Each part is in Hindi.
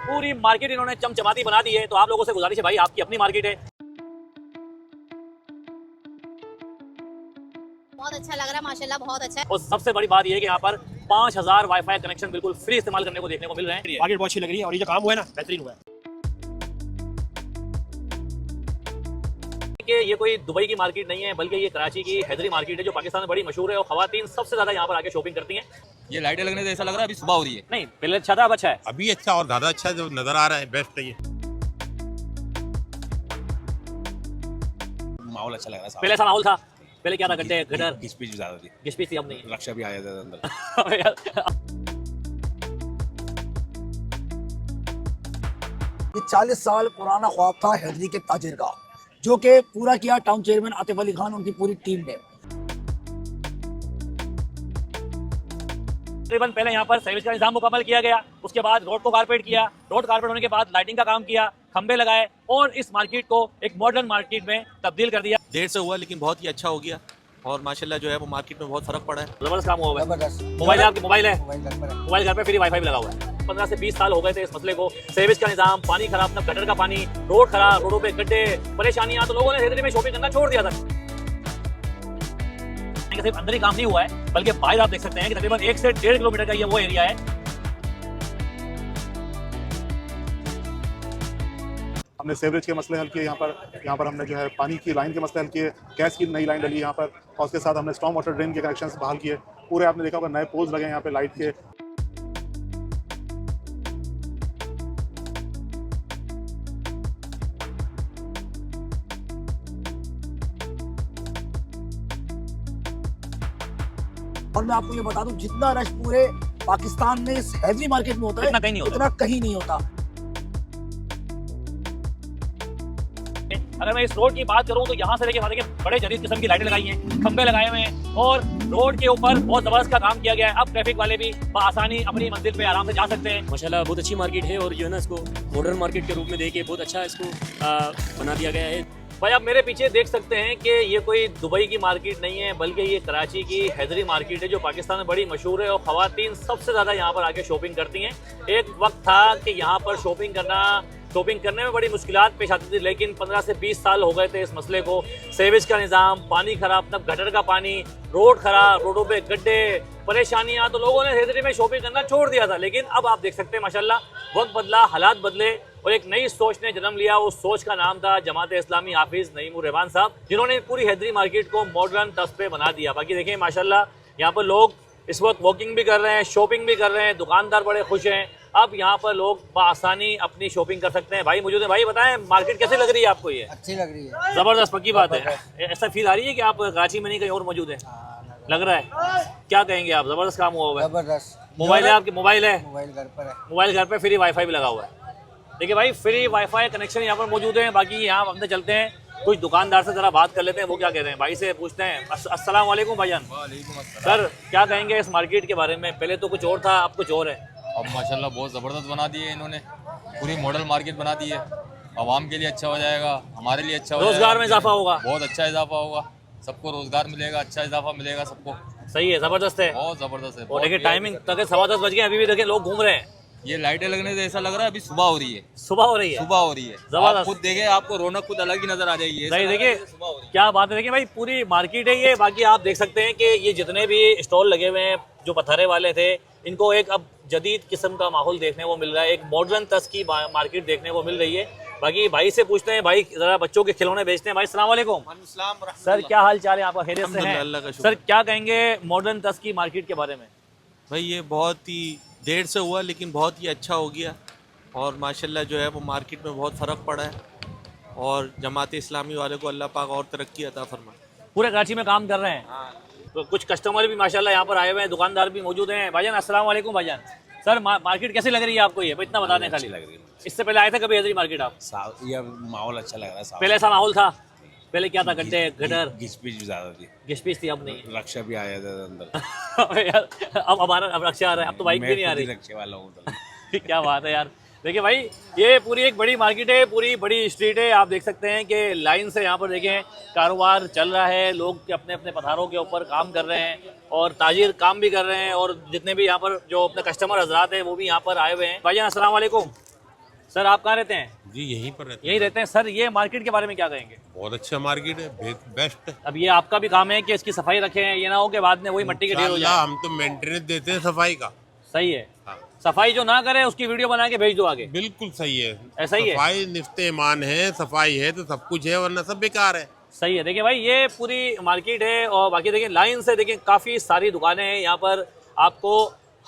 पूरी मार्केट इन्होंने चमचमाती बना दी है। तो आप लोगों से गुजारिश है भाई, आपकी अपनी मार्केट है। बहुत अच्छा लग रहा है माशाल्लाह, बहुत अच्छा है। और सबसे बड़ी बात यह है कि यहाँ पर 5000 वाईफाई कनेक्शन बिल्कुल फ्री इस्तेमाल करने को देखने को मिल रहे हैं। मार्केट बहुत अच्छी लग रही है और ये जो काम हुआ है ना, बेहतरीन हुआ है। कि ये कोई दुबई की मार्केट नहीं है, बल्कि ये कराची की हैदरी मार्केट है जो पाकिस्तान में बड़ी मशहूर है और खवातीन सबसे ज्यादा यहाँ पर आके शॉपिंग करती हैं। ये लाइटें लगने से ऐसा लग रहा है अभी सुबह हो रही है। नहीं, पहले अच्छा था, अब अच्छा है। अभी अच्छा और ज़्यादा अच्छा जो नज़र आ रहा है, बेस्ट है ये। माहौल अच्छा लग रहा है। पहले ऐसा माहौल था, पहले क्या था, गड्ढे गटर घिसपिच भी ज्यादा थी, गिशपिश थी, अब नहीं। रक्षा भी आया था अंदर। ये 40 साल पुराना ख्वाब था हैदरी के ताजिर का, जो कि पूरा किया टाउन चेयरमैन आतिफ अली खान, उनकी पूरी टीम ने। तकरीबन पहले यहाँ पर सर्विस का निजाम मुकम्मल किया गया, उसके बाद रोड को कारपेट किया, रोड कारपेट होने के बाद लाइटिंग का काम किया, खंबे लगाए और इस मार्केट को एक मॉडर्न मार्केट में तब्दील कर दिया। देर से हुआ लेकिन बहुत ही अच्छा हो गया और माशाल्लाह जो है वो मार्केट में बहुत फर्क पड़ा है। जबरदस्त काम हुआ है। जबरदस्त। मोबाइल है आपकी, मोबाइल है, मोबाइल घर पे फ्री वाईफाई भी लगा हुआ है। 15 से 20 साल हो गए थे इस मसले को। सर्विस का निजाम, पानी खराब, ना गटर का पानी, रोड खराब, रोडों पे गड्ढे, परेशानियां, तो लोगों ने हैदरी में शॉपिंग करना छोड़ दिया था। सिर्फ अंदर ही काम नहीं हुआ है, बल्कि बाहर आप देख सकते हैं कि तकरीबन 1 से 1.5 किलोमीटर का ये वो एरिया है। हमने सेवरेज के मसले हल किए यहाँ पर हमने जो है पानी की लाइन के मसले हल किए, गैस की नई लाइन डली यहाँ पर, और उसके साथ हमने स्टॉर्म वाटर ड्रेन के कनेक्शंस बहाल किए। पूरे आपने देखा होगा नए पोल्स लगे यहाँ पे लाइट के। और मैं आपको ये बता दूं, जितना रश पूरे पाकिस्तान में इस हैदरी मार्केट में होता है, इतना कहीं नहीं होता। इतना कहीं नहीं होता। अगर मैं इस रोड की बात करूं तो यहाँ से लेके वहां तक बड़े जदीद किस्म की लाइटें लगाई हैं, खंबे लगाए हुए हैं और रोड के ऊपर बहुत जबरदस्त का काम किया गया है। अब ट्रैफिक वाले भी आसानी अपनी मंजिल पे आराम से जा सकते हैं। माशाल्लाह बहुत अच्छी मार्केट है और जो है ना इसको मॉडर्न मार्केट के रूप में देके बहुत अच्छा इसको बना दिया गया है। भाई आप मेरे पीछे देख सकते हैं कि ये कोई दुबई की मार्केट नहीं है, बल्कि ये कराची की हैदरी मार्केट है जो पाकिस्तान में बड़ी मशहूर है और खवातीन सबसे ज़्यादा यहाँ पर आके शॉपिंग करती हैं। एक वक्त था कि यहाँ पर शॉपिंग करने में बड़ी मुश्किलात पेश आती थी, लेकिन 15 से 20 साल हो गए थे इस मसले को। सर्विस का निज़ाम, पानी खराब, तब गटर का पानी, रोड खराब, रोडों पे गड्ढे, परेशानियाँ, तो लोगों ने हैदरी में शॉपिंग करना छोड़ दिया था। लेकिन अब आप देख सकते हैं माशाल्लाह वक्त बदला, हालात बदले और एक नई सोच ने जन्म लिया। उस सोच का नाम था जमात इस्लामी हाफिज नईमुर रहमान साहब, जिन्होंने पूरी हैदरी मार्केट को मॉडर्न तर्ज पे बना दिया। बाकी देखिए माशाल्लाह यहाँ पर लोग इस वक्त वॉकिंग भी कर रहे हैं, शॉपिंग भी कर रहे हैं, दुकानदार बड़े खुश हैं। अब यहाँ पर लोग बआसानी अपनी शॉपिंग कर सकते हैं। भाई मुझे भाई बताएं, मार्केट कैसे लग रही है आपको? ये अच्छी लग रही है, जबरदस्त, पक्की बात है। ऐसा फील आ रही है कि आप कराची में नहीं कहीं और मौजूद है? लग रहा है। क्या कहेंगे आप? जबरदस्त काम हुआ हुआ है। जबरदस्त। मोबाइल है आपकी? मोबाइल है, मोबाइल घर पर है। मोबाइल घर पे फ्री वाईफाई भी लगा हुआ है। देखिए भाई, फ्री वाईफाई कनेक्शन यहाँ पर मौजूद है। बाकी यहाँ अंदर चलते हैं, कुछ दुकानदार से जरा बात कर लेते हैं, वो क्या कह रहे हैं, भाई से पूछते हैं। अस्सलाम वालेकुम भाईजान। सर क्या कहेंगे इस मार्केट के बारे में? पहले तो कुछ और था, अब कुछ और है। अब माशाल्लाह बहुत ज़बरदस्त बना दी है इन्होंने, पूरी मॉडल मार्केट बना दी है। आवाम के लिए अच्छा हो जाएगा, हमारे लिए अच्छा हो जाएगा, रोजगार में इजाफा होगा, बहुत अच्छा इजाफा होगा, सबको रोजगार मिलेगा, अच्छा इजाफा मिलेगा सबको। सही है, जबरदस्त है, बहुत ज़बरदस्त है। और देखिए टाइमिंग तक 10:15 बज गए, अभी भी देखिए लोग घूम रहे हैं। ये लाइटें लगने से ऐसा लग रहा है अभी सुबह हो रही है। सुबह हो रही है, सुबह हो रही है। जबरदस्त। आप खुद देखें, आपको रौनक खुद अलग ही नजर आ जाएगी। सही, देखिए क्या बात है। देखिए भाई पूरी मार्केट है ये। बाकी आप देख सकते हैं कि ये जितने भी स्टॉल लगे हुए हैं, जो पथरे वाले थे, इनको एक अब जदीद किस्म का माहौल देखने को मिल रहा है, एक मॉडर्न तर्ज की मार्केट देखने को मिल रही है। बाकी भाई से पूछते हैं, भाई जरा बच्चों के खिलौने बेचते हैं। भाई अस्सलाम वालेकुम। सर क्या हाल चाल है आपका? खैरियत से हैं? सर क्या कहेंगे मॉडर्न तर्ज की मार्केट के बारे में? भाई ये बहुत ही देर से हुआ लेकिन बहुत ही अच्छा हो गया और माशाल्लाह जो है वो मार्केट में बहुत फ़र्क पड़ा है और जमात इस्लामी वाले को अल्लाह पाक और तरक्की अता फरमाए। पूरे कराची में काम कर रहे हैं। तो कुछ कस्टमर भी माशाल्लाह यहाँ पर आए हुए हैं, दुकानदार भी मौजूद हैं। भाईजान अस्सलाम वालेकुम। भाईजान सर मार्केट कैसी लग रही है आपको? ये इतना बता दें खाली। लग रही है। इससे पहले आए थे कभी हैदरी मार्केट आप? ये माहौल अच्छा लग रहा है। पहले ऐसा माहौल था? पहले क्या था, गड्ढे गटर घिसपिच भी ज्यादा थी, गिशपिश थी, अब नहीं। रक्षा भी आया था अंदर। यार अब हमारा अब रक्षा आ रहा है, अब तो बाइक भी नहीं आ रही। रक्षे वाला हूँ क्या बात है यार। देखिए भाई ये पूरी एक बड़ी मार्केट है, पूरी बड़ी स्ट्रीट है। आप देख सकते हैं कि लाइन से यहाँ पर देखें कारोबार चल रहा है, लोग अपने अपने पथारों के ऊपर काम कर रहे हैं और ताजिर काम भी कर रहे हैं और जितने भी यहाँ पर जो अपने कस्टमर हजरात हैं वो भी यहाँ पर आए हुए हैं। भाईजान अस्सलाम वालेकुम। सर आप कहाँ रहते हैं? जी यहीं पर रहते यही रहते हैं। सर ये मार्केट के बारे में क्या कहेंगे? बहुत अच्छा मार्केट है, बेस्ट। अब ये आपका भी काम है कि इसकी सफाई रखें, ये ना हो कि बाद में वही मिट्टी के ढेर हो जाए। हम तो मेंटेनेंस देते हैं सफाई का। सही है। हाँ। सफाई जो ना करे उसकी वीडियो बना के भेज दो आगे। बिल्कुल सही है, ऐसा ही है। सफाई निफ्ते ईमान है, सफाई है तो सब कुछ है, वरना सब बेकार है। सही है। देखिए भाई ये पूरी मार्केट है और बाकी देखिए लाइन से देखिए काफ़ी सारी दुकानें हैं। यहाँ पर आपको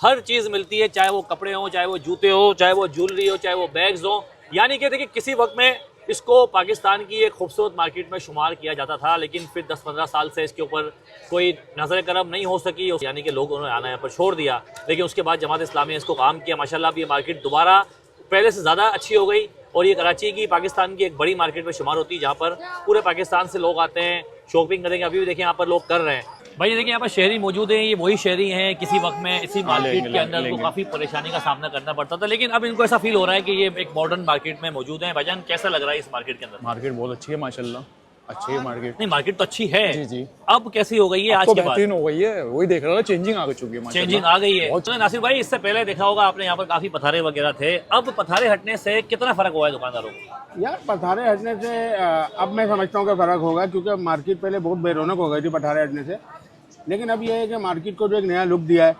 हर चीज़ मिलती है, चाहे वो कपड़े हो, चाहे वो जूते हो, चाहे वो ज्वेलरी हो, चाहे वो बैग्स हो। यानी कि देखिए किसी वक्त में इसको पाकिस्तान की एक खूबसूरत मार्केट में शुमार किया जाता था, लेकिन फिर 10-15 साल से इसके ऊपर कोई नजर करम नहीं हो सकी, यानी कि लोग उन्होंने आना यहाँ पर छोड़ दिया। लेकिन उसके बाद जमात इस्लामी ने इसको काम किया, माशाल्लाह अब ये मार्केट दोबारा पहले से ज़्यादा अच्छी हो गई और ये कराची की, पाकिस्तान की एक बड़ी मार्केट में शुमार होती है, जहाँ पर पूरे पाकिस्तान से लोग आते हैं शॉपिंग करेंगे। अभी भी देखिए यहाँ पर लोग कर रहे हैं। भाई देखिए यहाँ पर शहरी मौजूद हैं, ये वही शहरी हैं किसी वक्त में इसी मार्केट के अंदर को काफ़ी परेशानी का सामना करना पड़ता था, लेकिन अब इनको ऐसा फील हो रहा है कि ये एक मॉडर्न मार्केट में मौजूद है। भाईजान कैसा लग रहा है इस मार्केट के अंदर? मार्केट बहुत अच्छी है माशाल्लाह, अच्छी है मार्केट। नहीं मार्केट तो अच्छी है जी जी। अब कैसी हो गई है आज तो के बाद? बेहतरीन हो गई है, वही देख रहा था, चेंजिंग आ चुकी है माशाल्लाह। चेंजिंग आ गई है। बहुत- तो नासिर भाई इससे पहले देखा होगा आपने यहाँ पर काफी पथारे वगैरह थे, अब पथारे हटने से कितना फर्क हुआ है दुकानदारों को? यार पठारे हटने से अब मैं समझता हूँ कि फ़र्क होगा, क्योंकि मार्केट पहले बहुत बेरौनक हो गई थी पठारे हटने से, लेकिन अब ये है कि मार्केट को जो एक नया लुक दिया है,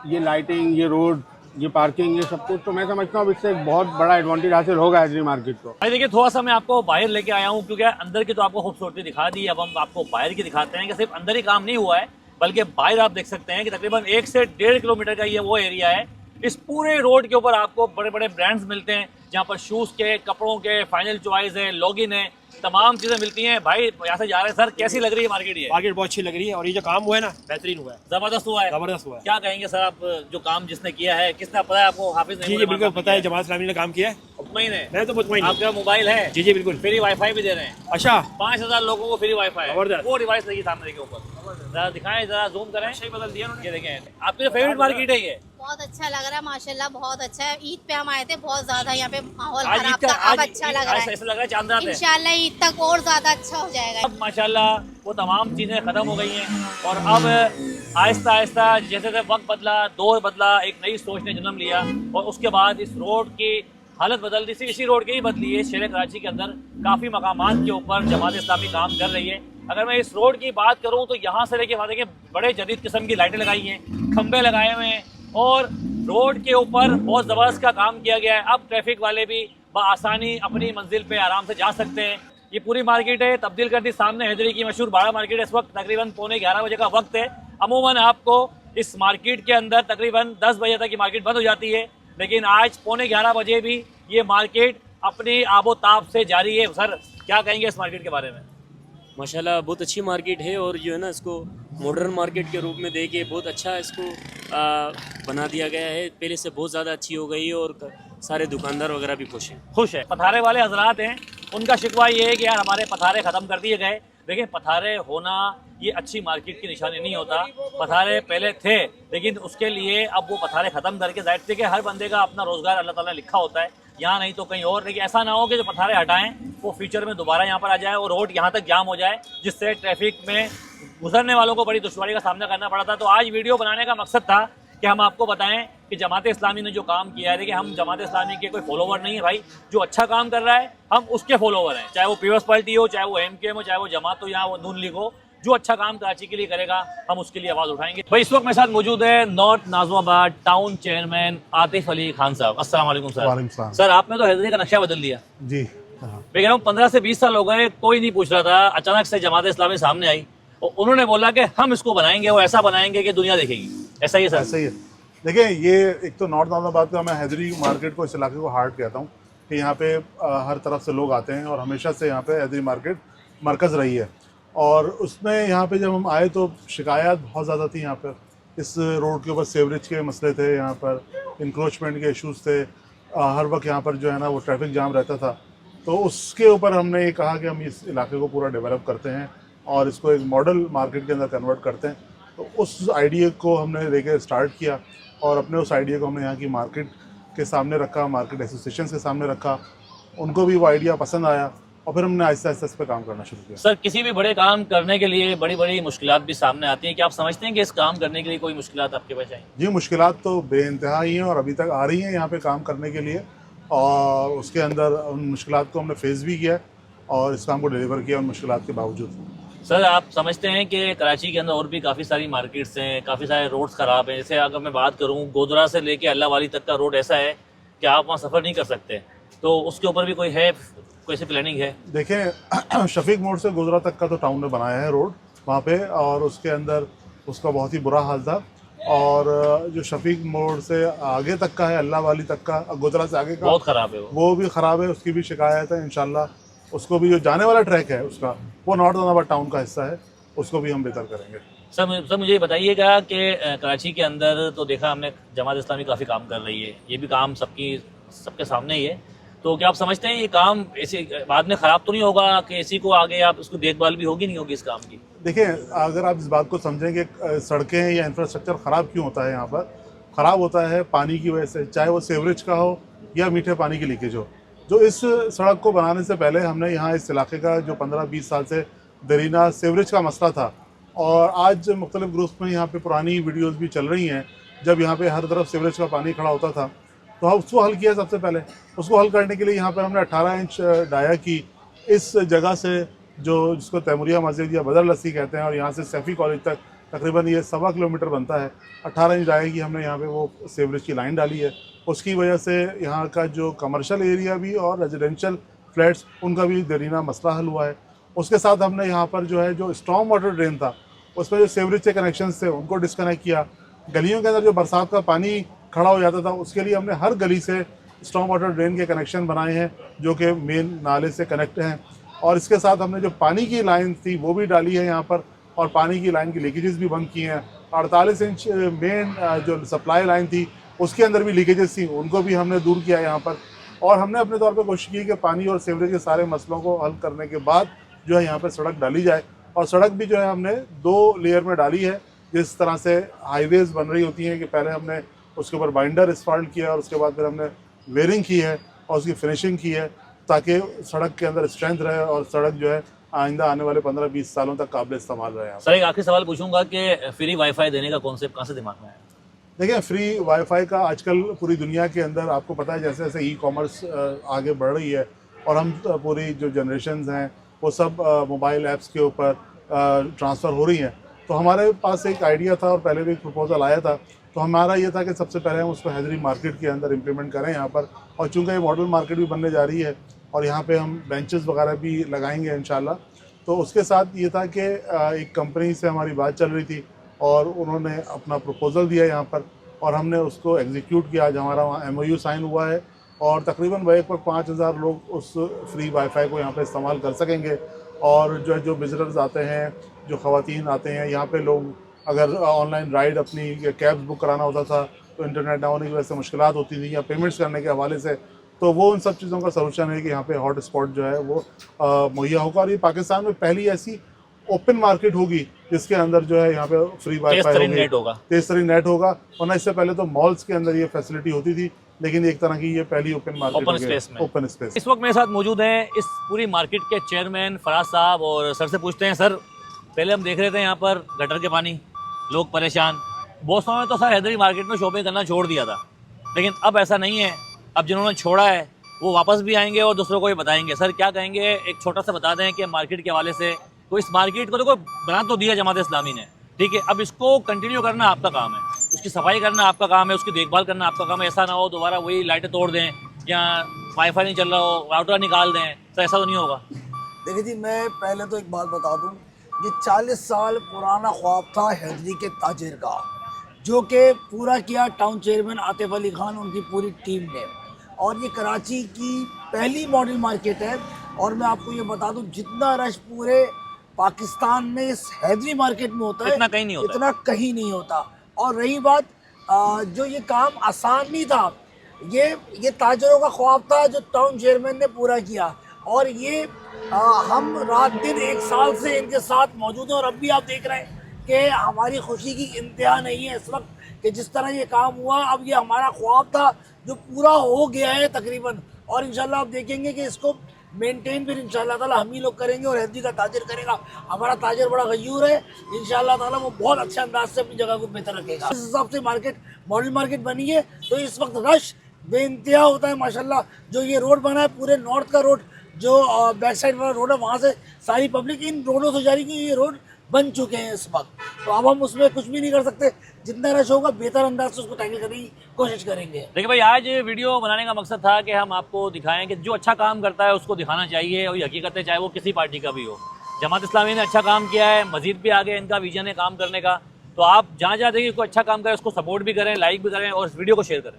ये लाइटिंग, ये रोड, ये पार्किंग, ये सब कुछ, तो मैं समझता हूँ इससे एक बहुत बड़ा एडवांटेज हासिल होगा हैदरी मार्केट को। भाई देखिए थोड़ा सा मैं आपको बाहर लेके आया हूँ, क्योंकि अंदर की तो आपको खूबसूरती दिखा दी, अब हम आपको बाहर की दिखाते हैं कि सिर्फ अंदर ही काम नहीं हुआ है, बल्कि बाहर आप देख सकते हैं कि तकरीबन 1 से 1.5 किलोमीटर का ये वो एरिया है। इस पूरे रोड के ऊपर आपको बड़े बड़े ब्रांड्स मिलते हैं, जहाँ पर शूज़ के, कपड़ों के, फाइनल चॉइस है, लॉगिन है, तमाम चीज़ें मिलती हैं। भाई यहाँ से जा रहे हैं सर, कैसी लग रही है मार्केट? ये मार्केट बहुत अच्छी लग रही है और ये जो काम हुआ है ना बेहतरीन हुआ है, जबरदस्त हुआ है। जबरदस्त हुआ है। क्या कहेंगे सर आप, जो काम जिसने किया है, किसने पता है आपको? हाफिज जी जी बिल्कुल पता है, जमात इस्लामी ने काम किया है। मुतमईन है? मैं तो मुतमईन हूं। आपका मोबाइल है? जी जी बिल्कुल। फ्री वाईफाई भी दे रहे हैं। अच्छा 5000 लोगों को फ्री वाईफाई है। जबरदस्त। वो डिवाइस लगी सामने के ऊपर, जरा दिखाएं, जरा जूम करें। सही बदल दिया उन्होंने। ये देखें, आपकी जो फेवरेट मार्केट है ये? बहुत अच्छा लग रहा है माशाल्लाह, बहुत अच्छा है। ईद पे हम आए थे, बहुत ज्यादा यहाँ पे माहौल आज खराब ईद का, था, अब आज अच्छा लग रहा है। ऐसा लग रहा है चांद रात है। इंशाल्लाह ईद तक और ज्यादा अच्छा हो जाएगा। अब माशाल्लाह वो तमाम चीज़ें ख़त्म हो गई हैं और अब आहिस्ता आहिस्ता जैसे जैसे वक्त बदला, दौर बदला, एक नई सोच ने जन्म लिया और उसके बाद इस रोड की हालत बदल दी। इसी रोड की ही बदली है। शहर कराची के अंदर काफ़ी मकामात के ऊपर जमात इस्लामी काम कर रही है। अगर मैं इस रोड की बात करूँ तो यहाँ से लेके वहाँ देखिए बड़े जदीद किस्म की लाइटें लगाई हैं, खंबे लगाए हुए हैं और रोड के ऊपर बहुत ज़बरदस्त का काम किया गया है। अब ट्रैफिक वाले भी बआसानी अपनी मंजिल पे आराम से जा सकते हैं। ये पूरी मार्केट है तब्दील कर दी। सामने हैदरी की मशहूर बाड़ा मार्केट है। इस वक्त तकरीबन 11:15 बजे का वक्त है। अमूमन आपको इस मार्केट के अंदर तकरीबन 10 बजे तक की मार्केट बंद हो जाती है, लेकिन आज 11:15 बजे भी ये मार्केट अपनी आबोताब से जारी है। सर क्या कहेंगे इस मार्केट के बारे में? माशाल्लाह बहुत अच्छी मार्केट है और जो है ना इसको मॉडर्न मार्केट के रूप में देके बहुत अच्छा इसको बना दिया गया है। पहले से बहुत ज़्यादा अच्छी हो गई है और सारे दुकानदार वगैरह भी खुश हैं। पथारे वाले हजरात हैं, उनका शिकवा ये है कि यार हमारे पथारे ख़त्म कर दिए गए। देखिए पथारे होना ये अच्छी मार्केट की निशानी नहीं होता। पथारे पहले थे, लेकिन उसके लिए अब वो पथारे ख़त्म करके जाहिर थे कि हर बंदे का अपना रोज़गार अल्लाह ताला लिखा होता है, यहाँ नहीं तो कहीं और। लेकिन ऐसा ना हो कि जो पथारे हटाएं वो फ्यूचर में दोबारा यहाँ पर आ जाए और रोड यहाँ तक जाम हो जाए, जिससे ट्रैफिक में गुजरने वालों को बड़ी दुश्वारी का सामना करना पड़ा था। तो आज वीडियो बनाने का मकसद था कि हम आपको बताएं कि जमात इस्लामी ने जो काम किया है। देखिए हम जमात इस्लामी के कोई फॉलोवर नहीं है भाई, जो अच्छा काम कर रहा है हम उसके फॉलोवर हैं, चाहे वो पीपल्स पार्टी हो, चाहे वो MKM हो, चाहे वो जमात हो या वो नून लीग हो। जो अच्छा काम कराची के लिए करेगा हम उसके लिए आवाज़ उठाएंगे। भाई इस वक्त मेरे साथ मौजूद है north Nazimabad town chairman Atif Ali Khan साहब। अस्सलाम वालेकुम सर। सर आपने तो हैदरी का नक्शा बदल दिया जी। मैं कह रहा हूँ 15 से 20 साल हो गए, कोई नहीं पूछ रहा था। अचानक से जमात इस्लामी सामने आई और उन्होंने बोला कि हम इसको बनाएंगे और ऐसा बनाएंगे कि दुनिया देखेगी। ऐसा ही है सर? ऐसा ही है। देखिए ये एक तो नॉर्थ नाज़िमाबाद का मैं हैदरी मार्केट को, इस इलाके को हार्ट कहता हूँ कि यहाँ पे हर तरफ से लोग आते हैं और हमेशा से यहाँ पे हैदरी मार्केट मरकज़ रही है। और उसमें यहाँ पे जब हम आए तो शिकायत बहुत ज़्यादा थी। यहाँ पर इस रोड के ऊपर सेवरेज के मसले थे, यहाँ पर इंक्रोचमेंट के इश्यूज़ थे, हर वक्त यहाँ पर जो है ना वो ट्रैफिक जाम रहता था। तो उसके ऊपर हमने ये कहा कि हम इस इलाके को पूरा डेवलप करते हैं और इसको एक मॉडल मार्केट के अंदर कन्वर्ट करते हैं। तो उस आइडिया को हमने लेकर स्टार्ट किया और अपने उस आइडिया को हमने यहाँ की मार्केट के सामने रखा, मार्केट एसोसिएशन के सामने रखा। उनको भी वो आइडिया पसंद आया और फिर हमने आहिस्ता आहिस्ता इस पर काम करना शुरू किया। सर किसी भी बड़े काम करने के लिए बड़ी बड़ी मुश्किलात भी सामने आती हैं, क्या आप समझते हैं कि इस काम करने के लिए कोई मुश्किलात आपके पास आई? जी मुश्किलात तो बेइंतहा ही हैं और अभी तक आ रही हैं यहाँ पे काम करने के लिए। और उसके अंदर उन मुश्किलात को हमने फेस भी किया और इस काम को डिलीवर किया उन मुश्किलात के बावजूद। सर आप समझते हैं कि कराची के अंदर और भी काफ़ी सारी मार्केट्स हैं, काफ़ी सारे रोड्स ख़राब हैं। जैसे अगर मैं बात करूं गोधरा से लेके अल्लाह वाली तक का रोड ऐसा है कि आप वहां सफ़र नहीं कर सकते, तो उसके ऊपर भी कोई सी प्लानिंग है? देखें शफीक मोड़ से गोधरा तक का तो टाउन ने बनाया है रोड वहाँ पे, और उसके अंदर उसका बहुत ही बुरा हाल था। और जो शफीक मोड़ से आगे तक का है अल्लाह वाली तक का, गोधरा से आगे का बहुत ख़राब है वो भी ख़राब है, उसकी भी शिकायत है। इंशाल्लाह उसको भी जो जाने वाला ट्रैक है उसका वो नॉर्थ नाबाद टाउन का हिस्सा है, उसको भी हम बेहतर करेंगे। सर मुझे बताइएगा कि कराची के अंदर तो देखा हमने जमात इस्लामी काफ़ी काम कर रही है, ये भी काम सबके सामने ही है, तो क्या आप समझते हैं ये काम ऐसे बाद में ख़राब तो नहीं होगा कि इसी को आगे आप उसको देखभाल भी होगी नहीं होगी इस काम की? देखिए अगर आप इस बात को समझें कि सड़कें या इंफ्रास्ट्रक्चर ख़राब क्यों होता है, यहाँ पर ख़राब होता है पानी की वजह से, चाहे वो सीवरेज का हो या मीठे पानी की लीकेज हो। जो इस सड़क को बनाने से पहले हमने यहाँ इस इलाके का जो 15-20 साल से दरीना सीवरेज का मसला था, और आज मुख्तलिफ ग्रुप्स में यहाँ पे पुरानी वीडियोस भी चल रही हैं, जब यहाँ पे हर तरफ सीवरेज का पानी खड़ा होता था तो हम उसको हल किया। सबसे पहले उसको हल करने के लिए यहाँ पर हमने 18 इंच डाया की इस जगह से जो जिसको तैमूरिया मस्जिद या बदर लस्सी कहते हैं और यहाँ से सैफ़ी कॉलेज तक तकरीबन ये 1.25 किलोमीटर बनता है। 18 इंच डाया की हमने यहाँ पे वो सीवरेज की लाइन डाली है। उसकी वजह से यहाँ का जो कमर्शियल एरिया भी और रेजिडेंशियल फ्लैट्स उनका भी दरीना मसला हल हुआ है। उसके साथ हमने यहाँ पर जो है जो स्टॉर्म वाटर ड्रेन था उसमें जो सीवरेज के कनेक्शन थे उनको डिस्कनेक्ट किया। गलियों के अंदर जो बरसात का पानी खड़ा हो जाता था उसके लिए हमने हर गली से स्टॉर्म वाटर ड्रेन के कनेक्शन बनाए हैं जो कि मेन नाले से कनेक्ट हैं। और इसके साथ हमने जो पानी की लाइन थी वो भी डाली है यहाँ पर, और पानी की लाइन की लीकेजेस भी बंद की हैं। 48 इंच मेन जो सप्लाई लाइन थी उसके अंदर भी लीकेजेस थी, उनको भी हमने दूर किया यहाँ पर। और हमने अपने तौर पर कोशिश की कि पानी और सीवरेज के सारे मसलों को हल करने के बाद जो है यहाँ पर सड़क डाली जाए, और सड़क भी जो है हमने 2 लेयर में डाली है। जिस तरह से हाईवेज़ बन रही होती हैं कि पहले हमने उसके ऊपर बाइंडर इस्फाल्ट किया और उसके बाद फिर हमने वेयरिंग की है और उसकी फिनिशिंग की है ताकि सड़क के अंदर स्ट्रेंथ रहे और सड़क जो है आइंदा आने वाले 15-20 सालों तक काबिल इस्तेमाल रहे। सर एक आखिरी सवाल पूछूंगा कि फ्री वाईफाई देने का कॉन्सेप्ट कहाँ से दिमाग में आया? देखिए फ्री वाईफाई का आजकल पूरी दुनिया के अंदर आपको पता है जैसे जैसे ई कॉमर्स आगे बढ़ रही है और हम पूरी जो जनरेशन्स हैं वो सब मोबाइल ऐप्स के ऊपर ट्रांसफ़र हो रही हैं। तो हमारे पास एक आइडिया था और पहले भी एक प्रपोजल आया था, तो हमारा ये था कि सबसे पहले हम उसको हैदरी मार्केट के अंदर इम्प्लीमेंट करें यहाँ पर। और चूँकि ये मॉडल मार्केट भी बनने जा रही है और यहाँ पे हम बेंचेस वगैरह भी लगाएंगे इंशाल्लाह। तो उसके साथ ये था कि एक कंपनी से हमारी बात चल रही थी और उन्होंने अपना प्रपोजल दिया यहाँ पर और हमने उसको एग्जीक्यूट किया। आज हमारा वहाँ MOU साइन हुआ है और तकरीबन वह पर 5000 लोग उस फ्री वाईफाई को यहाँ पर इस्तेमाल कर सकेंगे। और जो विजिटर्स आते हैं, जो ख़वातीन आते हैं यहाँ पे, लोग अगर ऑनलाइन राइड अपनी कैब्स बुक कराना होता था तो इंटरनेट ना होने की वजह से मुश्किलात होती थी या पेमेंट्स करने के हवाले से, तो वो उन सब चीज़ों का सलूशन है कि यहाँ पे हॉट स्पॉट जो है वो मुहैया होगा। और ये पाकिस्तान में पहली ऐसी ओपन मार्केट होगी जिसके अंदर जो है यहाँ पे फ्री वाईफाई होगा, तेज तरीन नेट होगा। वरना इससे पहले तो मॉल्स के अंदर ये फैसिलिटी होती थी, लेकिन एक तरह की ये पहली ओपन मार्केट ओपन स्पेस। इस वक्त मेरे साथ मौजूद हैं इस पूरी मार्केट के चेयरमैन फराज साहब, और सर से पूछते हैं सर पहले हम देख रहे थे यहाँ पर गटर के पानी, लोग परेशान, बहुत समय तो सर हैदरी मार्केट में शॉपिंग करना छोड़ दिया था, लेकिन अब ऐसा नहीं है। अब जिन्होंने छोड़ा है वो वापस भी आएंगे और दूसरों को भी बताएंगे। सर क्या कहेंगे, एक छोटा सा बता दें कि मार्केट के हवाले से, तो इस मार्केट को देखो बना तो दिया जमात इस्लामी ने, ठीक है, अब इसको कंटिन्यू करना आपका काम है, उसकी सफाई करना आपका काम है, उसकी देखभाल करना आपका काम है। ऐसा ना हो दोबारा वही लाइटें तोड़ दें या वाईफाई नहीं चल रहा हो राउटर निकाल दें, तो ऐसा तो नहीं होगा। देखिए जी, मैं पहले तो एक बात बता दूं, ये 40 साल पुराना ख्वाब था हैदरी के ताजिर का, जो कि पूरा किया टाउन चेयरमैन आतिफ अली खान उनकी पूरी टीम ने। और ये कराची की पहली मॉडल मार्केट है। और मैं आपको ये बता दूं, जितना रश पूरे पाकिस्तान में इस हैदरी मार्केट में होता है, इतना कहीं नहीं होता। और रही बात, जो ये काम आसान नहीं था, ये ताजरों का ख्वाब था जो टाउन चेयरमैन ने पूरा किया। और ये हम रात दिन 1 साल से इनके साथ मौजूद हैं और अब भी आप देख रहे हैं कि हमारी खुशी की इंतहा नहीं है इस वक्त कि जिस तरह ये काम हुआ। अब ये हमारा ख्वाब था जो पूरा हो गया है तकरीबन, और इंशाल्लाह आप देखेंगे कि इसको मेंटेन फिर इंशाल्लाह ताला हम ही लोग करेंगे और हैदरी का ताजिर करेगा। हमारा ताजिर बड़ा गयूर है, इंशाल्लाह ताला वो बहुत अच्छे अंदाज से अपनी जगह को बेहतर रखेगा। इस हिसाब से मार्केट मॉडल मार्केट बनी है, तो इस वक्त रश बेइंतहा होता है माशाल्लाह। जो ये रोड बना है पूरे नॉर्थ का रोड, जो बैक साइड वाला रोड है, वहाँ से सारी पब्लिक इन रोडों से जा रही है। ये रोड बन चुके हैं इस वक्त, तो अब हम उसमें कुछ भी नहीं कर सकते। जितना रश होगा बेहतर अंदाज से उसको टैकल करने की कोशिश करेंगे। देखिए भाई, आज वीडियो बनाने का मकसद था कि हम आपको दिखाएं कि जो अच्छा काम करता है उसको दिखाना चाहिए, और ये हकीकत है चाहे वो किसी पार्टी का भी हो। जमात इस्लामी ने अच्छा काम किया है, मजीद भी आगे इनका विजन है काम करने का। तो आप जहाँ जहाँ देखिए कोई अच्छा काम करे उसको सपोर्ट भी करें, लाइक भी करें और इस वीडियो को शेयर करें।